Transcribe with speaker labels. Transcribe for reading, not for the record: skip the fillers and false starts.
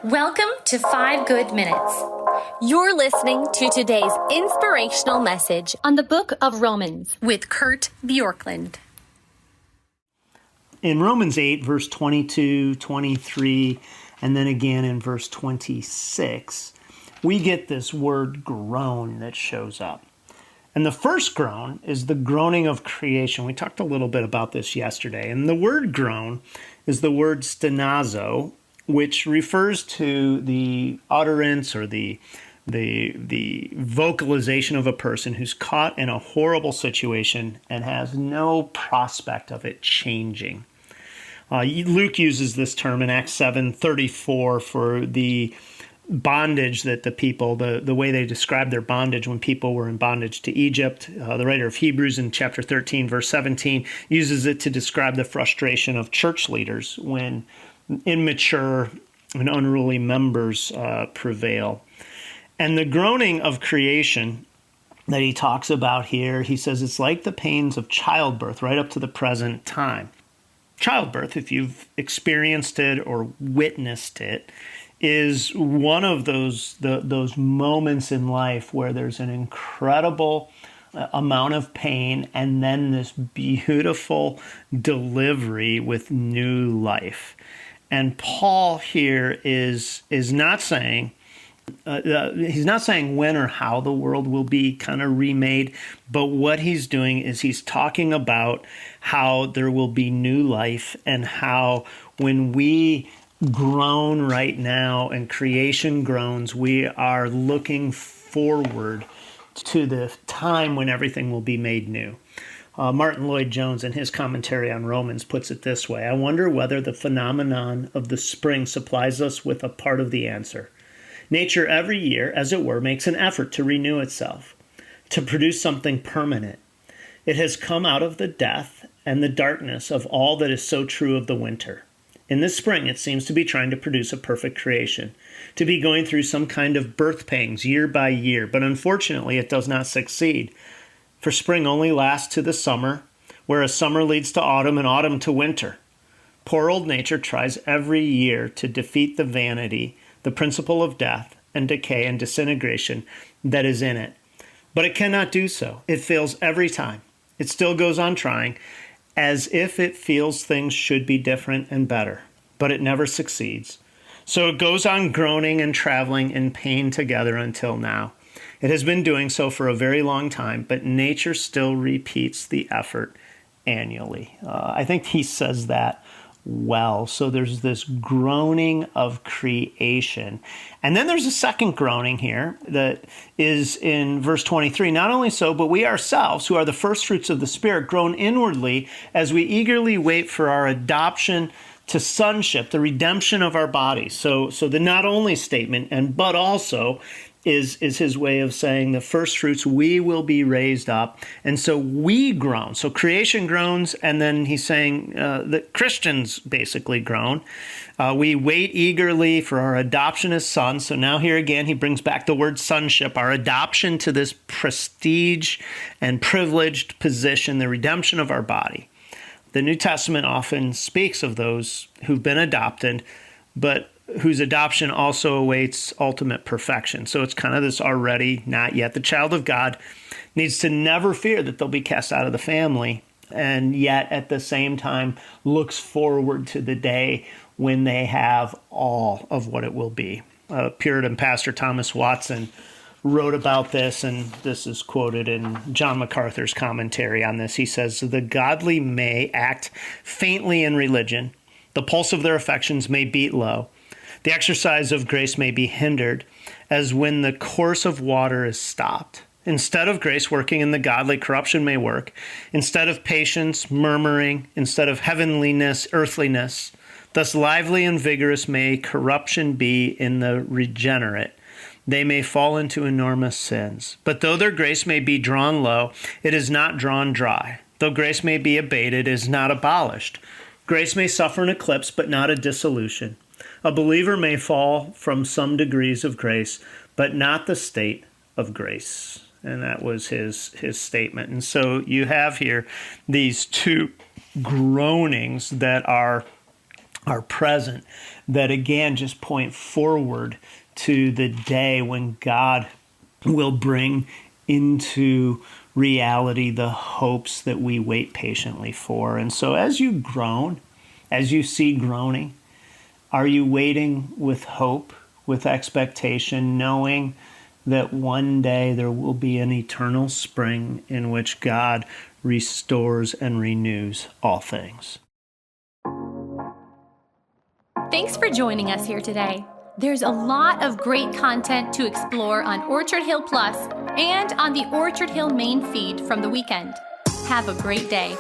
Speaker 1: Welcome to 5 Good Minutes.
Speaker 2: You're listening to today's inspirational message
Speaker 1: On the book of Romans with Kurt Bjorklund.
Speaker 3: In Romans 8, verse 22, 23, and then again in verse 26, we get this word groan that shows up. And the first groan is the groaning of creation. We talked a little bit about this yesterday. And the word groan is the word stenazo, which refers to the utterance or the vocalization of a person who's caught in a horrible situation and has no prospect of it changing. Luke uses this term in Acts 7:34 for the bondage that the people, the way they described their bondage when people were in bondage to Egypt. The writer of Hebrews in chapter 13, verse 17, uses it to describe the frustration of church leaders when immature and unruly members prevail. And the groaning of creation that he talks about here, he says it's like the pains of childbirth right up to the present time. Childbirth, if you've experienced it or witnessed it, is one of those moments in life where there's an incredible amount of pain and then this beautiful delivery with new life. And Paul here is not saying, he's not saying when or how the world will be kind of remade, but what he's doing is he's talking about how there will be new life and how when we groan right now and creation groans, we are looking forward to the time when everything will be made new. Martin Lloyd-Jones, in his commentary on Romans, puts it this way: I wonder whether the phenomenon of the spring supplies us with a part of the answer. Nature every year, as it were, makes an effort to renew itself, to produce something permanent. It has come out of the death and the darkness of all that is so true of the winter. In this spring, it seems to be trying to produce a perfect creation, to be going through some kind of birth pangs year by year, but unfortunately it does not succeed. For spring only lasts to the summer, whereas summer leads to autumn and autumn to winter. Poor old nature tries every year to defeat the vanity, the principle of death and decay and disintegration that is in it. But it cannot do so. It fails every time. It still goes on trying, as if it feels things should be different and better, but it never succeeds. So it goes on groaning and traveling in pain together until now. It has been doing so for a very long time, but nature still repeats the effort annually. I think he says that well. So there's this groaning of creation. And then there's a second groaning here that is in verse 23. Not only so, but we ourselves, who are the first fruits of the Spirit, groan inwardly as we eagerly wait for our adoption to sonship, the redemption of our bodies. So the not only statement, and but also, is his way of saying the first fruits, we will be raised up. And so we groan. So creation groans, and then he's saying that Christians basically groan. We wait eagerly for our adoption as sons. So now here again, he brings back the word sonship, our adoption to this prestige and privileged position, the redemption of our body. The New Testament often speaks of those who've been adopted, but whose adoption also awaits ultimate perfection. So it's kind of this already, not yet. The child of God needs to never fear that they'll be cast out of the family, and yet at the same time looks forward to the day when they have all of what it will be. Puritan pastor Thomas Watson wrote about this, and this is quoted in John MacArthur's commentary on this. He says, the godly may act faintly in religion. The pulse of their affections may beat low. The exercise of grace may be hindered, as when the course of water is stopped. Instead of grace working in the godly, corruption may work. Instead of patience, murmuring. Instead of heavenliness, earthliness. Thus lively and vigorous may corruption be in the regenerate. They may fall into enormous sins. But though their grace may be drawn low, it is not drawn dry. Though grace may be abated, it is not abolished. Grace may suffer an eclipse, but not a dissolution. A believer may fall from some degrees of grace, but not the state of grace. And that was his statement. And so you have here these two groanings that are are present that again just point forward to the day when God will bring into reality the hopes that we wait patiently for. And so as you groan, as you see groaning, are you waiting with hope, with expectation, knowing that one day there will be an eternal spring in which God restores and renews all things?
Speaker 1: Thanks for joining us here today. There's a lot of great content to explore on Orchard Hill Plus and on the Orchard Hill main feed from the weekend. Have a great day.